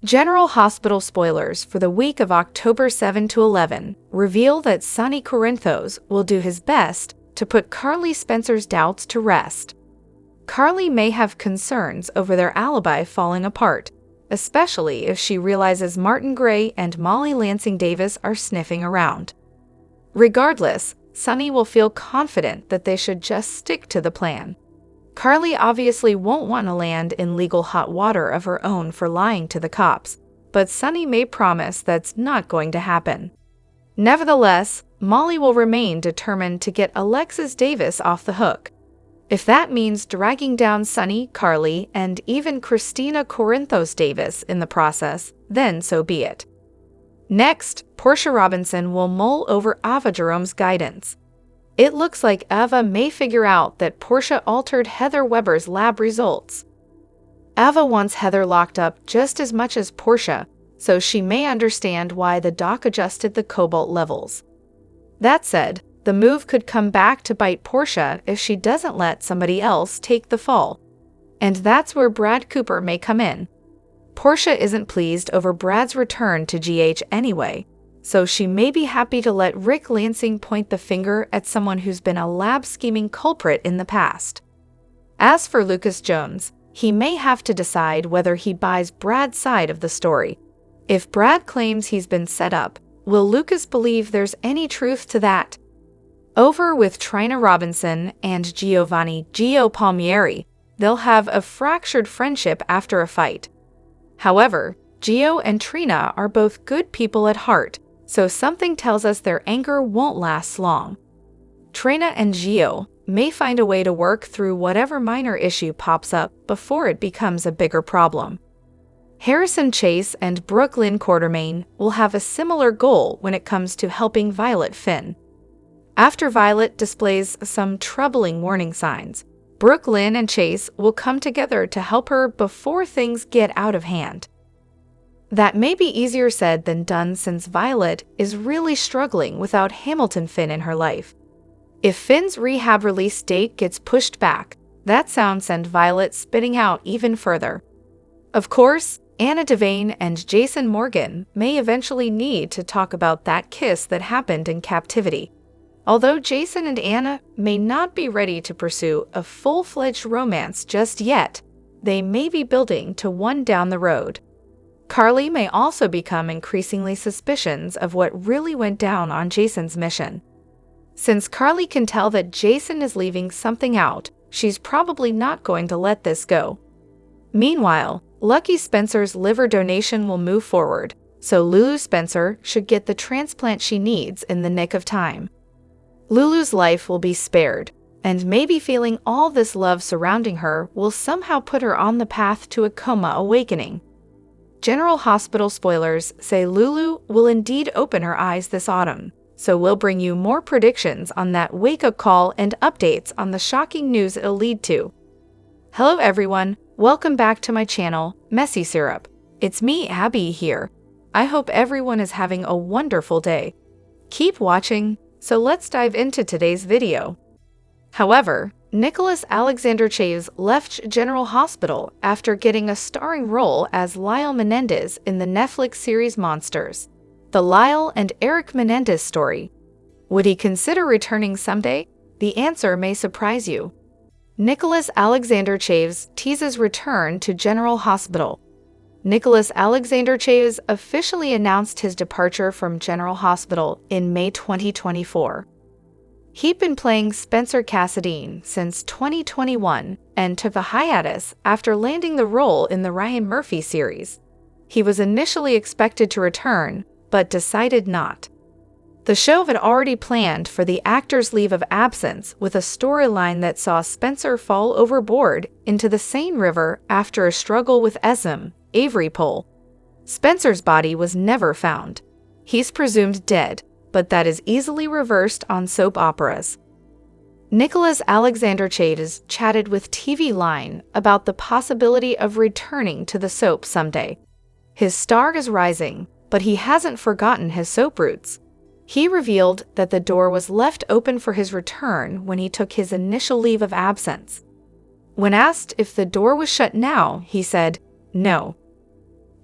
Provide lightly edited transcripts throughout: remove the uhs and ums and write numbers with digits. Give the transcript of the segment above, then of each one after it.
General Hospital spoilers for the week of October 7 to 11 reveal that Sonny Corinthos will do his best to put Carly Spencer's doubts to rest. Carly may have concerns over their alibi falling apart, especially if she realizes Martin Gray and Molly Lansing Davis are sniffing around. Regardless, Sonny will feel confident that they should just stick to the plan. Carly obviously won't want to land in legal hot water of her own for lying to the cops, but Sonny may promise that's not going to happen. Nevertheless, Molly will remain determined to get Alexis Davis off the hook. If that means dragging down Sonny, Carly, and even Christina Corinthos Davis in the process, then so be it. Next, Portia Robinson will mull over Ava Jerome's guidance. It looks like Ava may figure out that Portia altered Heather Weber's lab results. Ava wants Heather locked up just as much as Portia, so she may understand why the doc adjusted the cobalt levels. That said, the move could come back to bite Portia if she doesn't let somebody else take the fall. And that's where Brad Cooper may come in. Portia isn't pleased over Brad's return to GH anyway, so she may be happy to let Rick Lansing point the finger at someone who's been a lab-scheming culprit in the past. As for Lucas Jones, he may have to decide whether he buys Brad's side of the story. If Brad claims he's been set up, will Lucas believe there's any truth to that? Over with Trina Robinson and Giovanni Gio Palmieri, they'll have a fractured friendship after a fight. However, Gio and Trina are both good people at heart, so something tells us their anger won't last long. Trina and Gio may find a way to work through whatever minor issue pops up before it becomes a bigger problem. Harrison Chase and Brooklyn Quartermain will have a similar goal when it comes to helping Violet Finn. After Violet displays some troubling warning signs, Brooklyn and Chase will come together to help her before things get out of hand. That may be easier said than done since Violet is really struggling without Hamilton Finn in her life. If Finn's rehab release date gets pushed back, that sound sends Violet spinning out even further. Of course, Anna Devane and Jason Morgan may eventually need to talk about that kiss that happened in captivity. Although Jason and Anna may not be ready to pursue a full-fledged romance just yet, they may be building to one down the road. Carly may also become increasingly suspicious of what really went down on Jason's mission. Since Carly can tell that Jason is leaving something out, she's probably not going to let this go. Meanwhile, Lucky Spencer's liver donation will move forward, so Lulu Spencer should get the transplant she needs in the nick of time. Lulu's life will be spared, and maybe feeling all this love surrounding her will somehow put her on the path to a coma awakening. General Hospital spoilers say Lulu will indeed open her eyes this autumn, so we'll bring you more predictions on that wake-up call and updates on the shocking news it'll lead to. Hello everyone, welcome back to my channel, Messy Syrup. It's me, Abby, here. I hope everyone is having a wonderful day. Keep watching, so let's dive into today's video. However, Nicholas Alexander Chaves left General Hospital after getting a starring role as Lyle Menendez in the Netflix series Monsters, the Lyle and Eric Menendez story. Would he consider returning someday? The answer may surprise you. Nicholas Alexander Chaves teases return to General Hospital. Nicholas Alexander Chaves officially announced his departure from General Hospital in May 2024. He'd been playing Spencer Cassadine since 2021 and took a hiatus after landing the role in the Ryan Murphy series. He was initially expected to return, but decided not. The show had already planned for the actor's leave of absence with a storyline that saw Spencer fall overboard into the Seine River after a struggle with Esm, Avery Pole. Spencer's body was never found. He's presumed dead, but that is easily reversed on soap operas. Nicholas Alexander Chaves chatted with TV Line about the possibility of returning to the soap someday. His star is rising, but he hasn't forgotten his soap roots. He revealed that the door was left open for his return when he took his initial leave of absence. When asked if the door was shut now, he said, "No."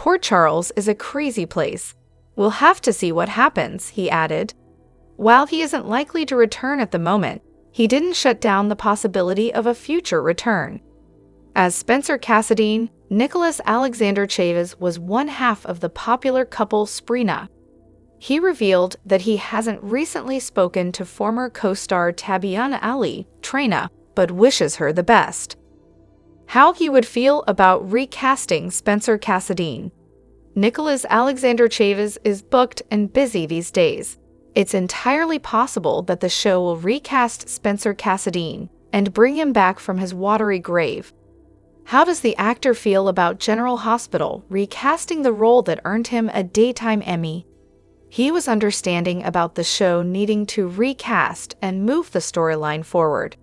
Port Charles is a crazy place. We'll have to see what happens, he added. While he isn't likely to return at the moment, he didn't shut down the possibility of a future return. As Spencer Cassadine, Nicholas Alexander Chavez was one half of the popular couple Sprina. He revealed that he hasn't recently spoken to former co-star Tabyana Ali, Trina, but wishes her the best. How he would feel about recasting Spencer Cassadine. Nicholas Alexander Chavez is booked and busy these days. It's entirely possible that the show will recast Spencer Cassadine and bring him back from his watery grave. How does the actor feel about General Hospital recasting the role that earned him a Daytime Emmy? He was understanding about the show needing to recast and move the storyline forward.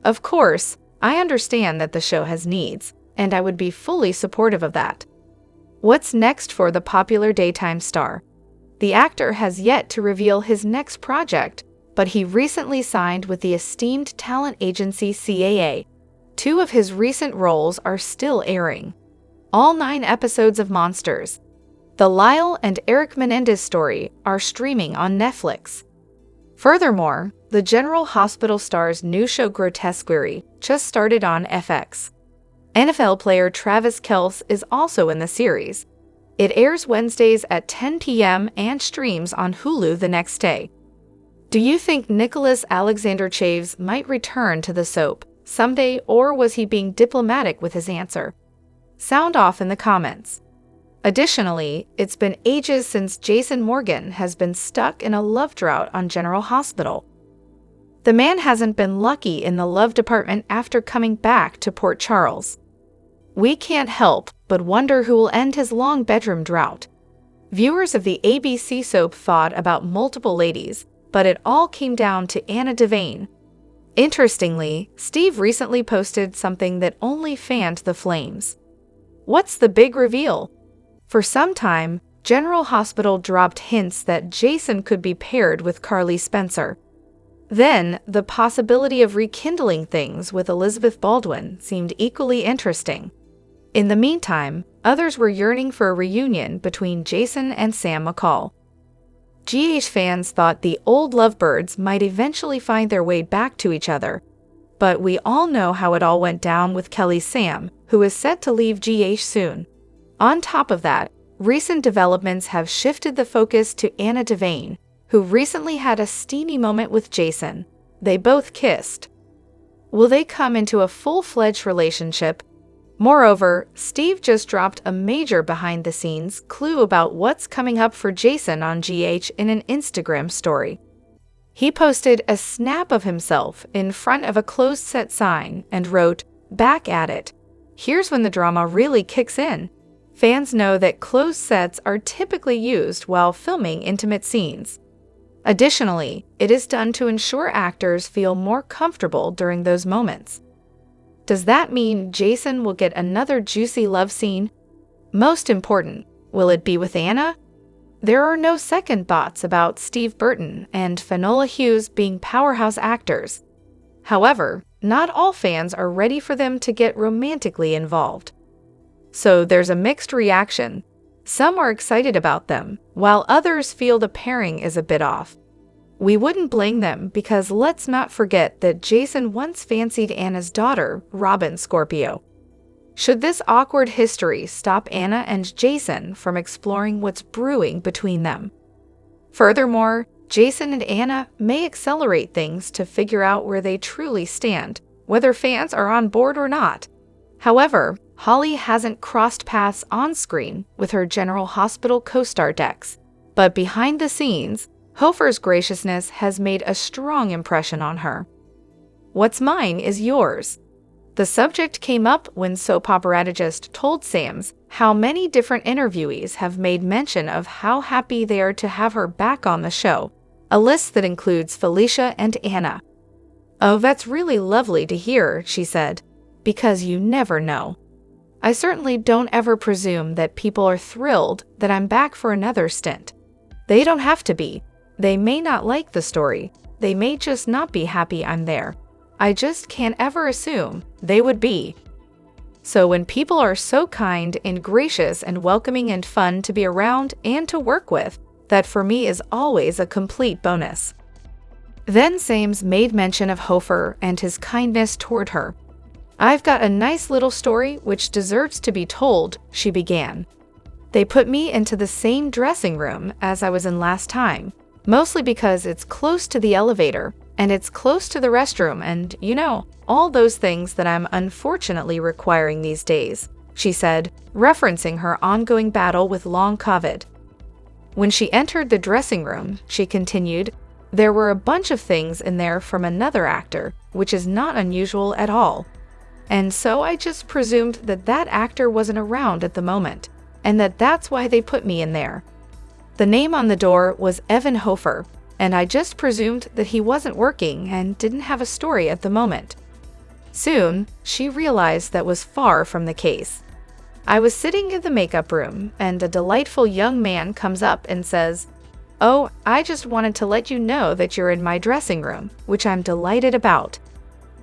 Of course, I understand that the show has needs, and I would be fully supportive of that. What's next for the popular daytime star? The actor has yet to reveal his next project, but he recently signed with the esteemed talent agency CAA. 2 of his recent roles are still airing. All 9 episodes of Monsters, the Lyle and Eric Menendez story, are streaming on Netflix. Furthermore, the General Hospital star's new show Grotesquerie just started on FX. NFL player Travis Kelce is also in the series. It airs Wednesdays at 10 p.m. and streams on Hulu the next day. Do you think Nicholas Alexander Chavez might return to the soap someday, or was he being diplomatic with his answer? Sound off in the comments. Additionally, it's been ages since Jason Morgan has been stuck in a love drought on General Hospital. The man hasn't been lucky in the love department after coming back to Port Charles. We can't help but wonder who will end his long bedroom drought. Viewers of the ABC soap thought about multiple ladies, but it all came down to Anna Devane. Interestingly, Steve recently posted something that only fanned the flames. What's the big reveal? For some time, General Hospital dropped hints that Jason could be paired with Carly Spencer. Then, the possibility of rekindling things with Elizabeth Baldwin seemed equally interesting. In the meantime, others were yearning for a reunion between Jason and Sam McCall. GH fans thought the old lovebirds might eventually find their way back to each other. But we all know how it all went down with Kelly's Sam, who is set to leave GH soon. On top of that, recent developments have shifted the focus to Anna Devane, who recently had a steamy moment with Jason. They both kissed. Will they come into a full-fledged relationship? Moreover, Steve just dropped a major behind-the-scenes clue about what's coming up for Jason on GH in an Instagram story. He posted a snap of himself in front of a closed-set sign and wrote, "Back at it. Here's when the drama really kicks in." Fans know that closed sets are typically used while filming intimate scenes. Additionally, it is done to ensure actors feel more comfortable during those moments. Does that mean Jason will get another juicy love scene? Most important, will it be with Anna? There are no second thoughts about Steve Burton and Finola Hughes being powerhouse actors. However, not all fans are ready for them to get romantically involved. So there's a mixed reaction. Some are excited about them, while others feel the pairing is a bit off. We wouldn't blame them because let's not forget that Jason once fancied Anna's daughter, Robin Scorpio. Should this awkward history stop Anna and Jason from exploring what's brewing between them? Furthermore, Jason and Anna may accelerate things to figure out where they truly stand, whether fans are on board or not. However, Holly hasn't crossed paths on screen with her General Hospital co-star Dex, but behind the scenes, Hofer's graciousness has made a strong impression on her. What's mine is yours. The subject came up when soap operatigist told Sams how many different interviewees have made mention of how happy they are to have her back on the show, a list that includes Felicia and Anna. "Oh, that's really lovely to hear," she said, "because you never know. I certainly don't ever presume that people are thrilled that I'm back for another stint. They don't have to be. They may not like the story. They may just not be happy I'm there. I just can't ever assume they would be." So when people are so kind and gracious and welcoming and fun to be around and to work with, that for me is always a complete bonus. Then Sames made mention of Hofer and his kindness toward her. I've got a nice little story which deserves to be told, she began. They put me into the same dressing room as I was in last time, mostly because it's close to the elevator, and it's close to the restroom and, all those things that I'm unfortunately requiring these days, she said, referencing her ongoing battle with long COVID. When she entered the dressing room, she continued, there were a bunch of things in there from another actor, which is not unusual at all. And so I just presumed that that actor wasn't around at the moment, and that's why they put me in there. The name on the door was Evan Hofer, and I just presumed that he wasn't working and didn't have a story at the moment. Soon, she realized that was far from the case. I was sitting in the makeup room, and a delightful young man comes up and says, "Oh, I just wanted to let you know that you're in my dressing room, which I'm delighted about."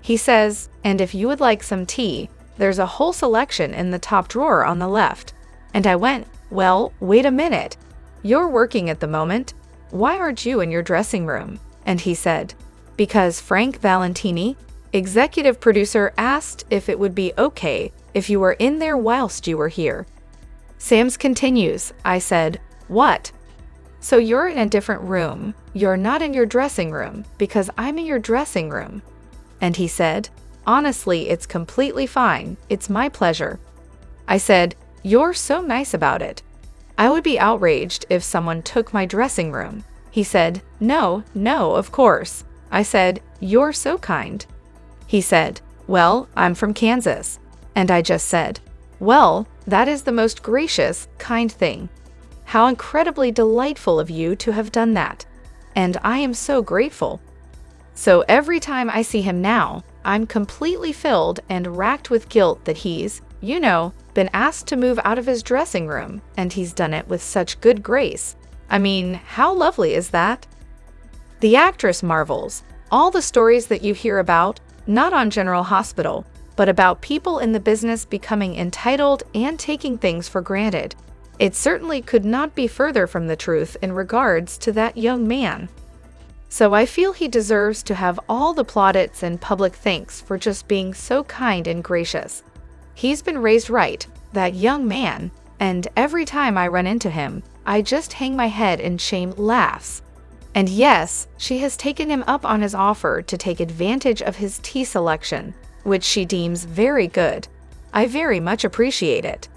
He says, "And if you would like some tea, there's a whole selection in the top drawer on the left." And I went, "Well, wait a minute. You're working at the moment. Why aren't you in your dressing room?" And he said, "Because Frank Valentini, executive producer, asked if it would be okay if you were in there whilst you were here." Sams continues, I said, "What? So you're in a different room. You're not in your dressing room because I'm in your dressing room." And he said, "Honestly, it's completely fine. It's my pleasure." I said, "You're so nice about it. I would be outraged if someone took my dressing room." He said, No, of course." I said, "You're so kind." He said, "Well, I'm from Kansas." And I just said, "Well, that is the most gracious, kind thing. How incredibly delightful of you to have done that. And I am so grateful." So every time I see him now, I'm completely filled and racked with guilt that he's, been asked to move out of his dressing room, and he's done it with such good grace. I mean, how lovely is that? The actress marvels. All the stories that you hear about, not on General Hospital, but about people in the business becoming entitled and taking things for granted. It certainly could not be further from the truth in regards to that young man. So I feel he deserves to have all the plaudits and public thanks for just being so kind and gracious. He's been raised right, that young man, and every time I run into him, I just hang my head in shame laughs. And yes, she has taken him up on his offer to take advantage of his tea selection, which she deems very good. I very much appreciate it.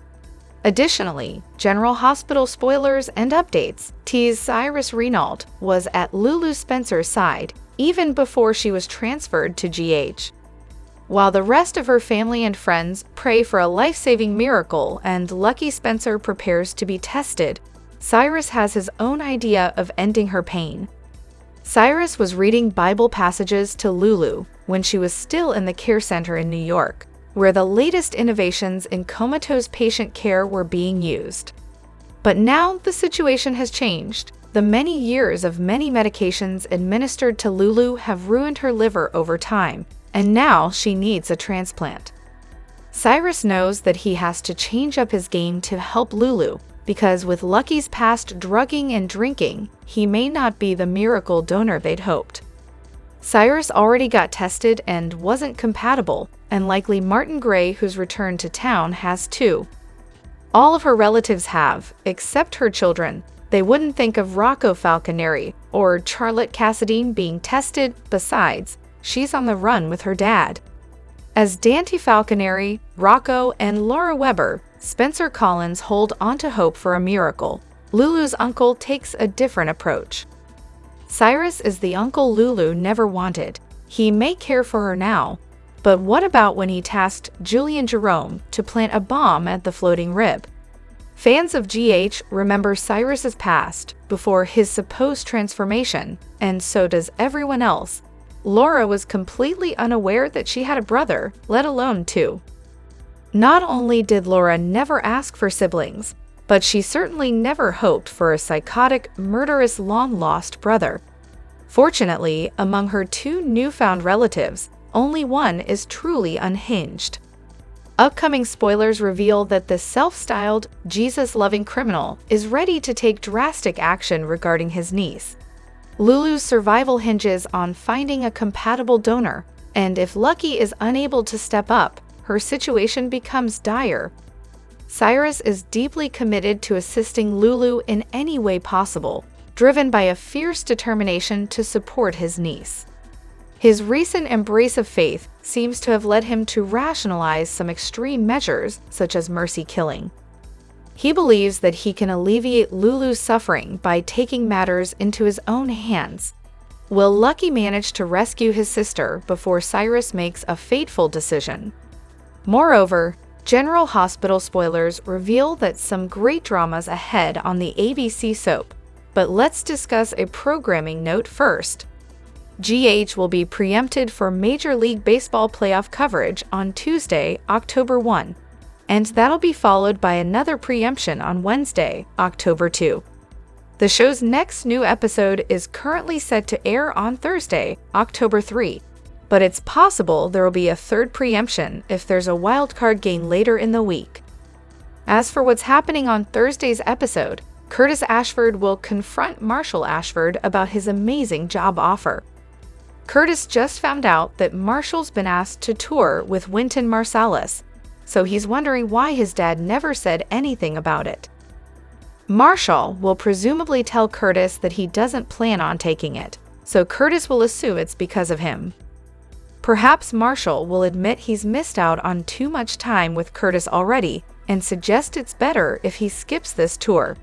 Additionally, General Hospital spoilers and updates tease Cyrus Renault was at Lulu Spencer's side even before she was transferred to GH. While the rest of her family and friends pray for a life-saving miracle and Lucky Spencer prepares to be tested, Cyrus has his own idea of ending her pain. Cyrus was reading Bible passages to Lulu when she was still in the care center in New York, where the latest innovations in comatose patient care were being used. But now the situation has changed. The many years of many medications administered to Lulu have ruined her liver over time, and now she needs a transplant. Cyrus knows that he has to change up his game to help Lulu, because with Lucky's past drugging and drinking, he may not be the miracle donor they'd hoped. Cyrus already got tested and wasn't compatible, and likely Martin Gray, who's returned to town, has too. All of her relatives have, except her children. They wouldn't think of Rocco Falconeri or Charlotte Cassadine being tested. Besides, she's on the run with her dad. As Dante Falconeri, Rocco, and Laura Weber, Spencer Collins hold onto hope for a miracle. Lulu's uncle takes a different approach. Cyrus is the uncle Lulu never wanted. He may care for her now, but what about when he tasked Julian Jerome to plant a bomb at the floating rib? Fans of GH remember Cyrus's past before his supposed transformation, and so does everyone else. Laura was completely unaware that she had a brother, let alone two. Not only did Laura never ask for siblings, but she certainly never hoped for a psychotic, murderous, long-lost brother. Fortunately, among her two newfound relatives, only one is truly unhinged. Upcoming spoilers reveal that the self-styled, Jesus-loving criminal is ready to take drastic action regarding his niece. Lulu's survival hinges on finding a compatible donor, and if Lucky is unable to step up, her situation becomes dire. Cyrus is deeply committed to assisting Lulu in any way possible, driven by a fierce determination to support his niece. His recent embrace of faith seems to have led him to rationalize some extreme measures, such as mercy killing. He believes that he can alleviate Lulu's suffering by taking matters into his own hands. Will Lucky manage to rescue his sister before Cyrus makes a fateful decision? Moreover, General Hospital spoilers reveal that some great dramas ahead on the ABC soap. But let's discuss a programming note first. GH will be preempted for Major League Baseball playoff coverage on Tuesday, October 1, and that'll be followed by another preemption on Wednesday, October 2. The show's next new episode is currently set to air on Thursday, October 3, but it's possible there will be a third preemption if there's a wildcard game later in the week. As for what's happening on Thursday's episode, Curtis Ashford will confront Marshall Ashford about his amazing job offer. Curtis just found out that Marshall's been asked to tour with Wynton Marsalis, so he's wondering why his dad never said anything about it. Marshall will presumably tell Curtis that he doesn't plan on taking it, so Curtis will assume it's because of him. Perhaps Marshall will admit he's missed out on too much time with Curtis already and suggest it's better if he skips this tour.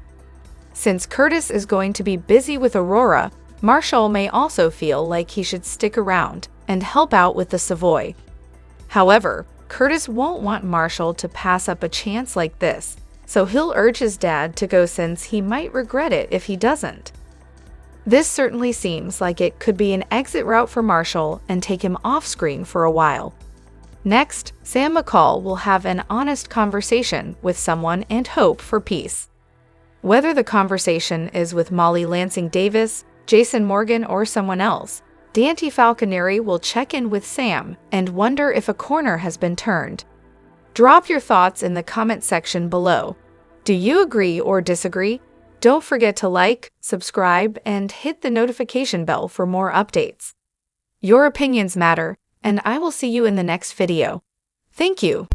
Since Curtis is going to be busy with Aurora, Marshall may also feel like he should stick around and help out with the Savoy. However, Curtis won't want Marshall to pass up a chance like this, so he'll urge his dad to go since he might regret it if he doesn't. This certainly seems like it could be an exit route for Marshall and take him off-screen for a while. Next, Sam McCall will have an honest conversation with someone and hope for peace. Whether the conversation is with Molly Lansing Davis, Jason Morgan, or someone else, Dante Falconeri will check in with Sam and wonder if a corner has been turned. Drop your thoughts in the comment section below. Do you agree or disagree? Don't forget to like, subscribe, and hit the notification bell for more updates. Your opinions matter, and I will see you in the next video. Thank you.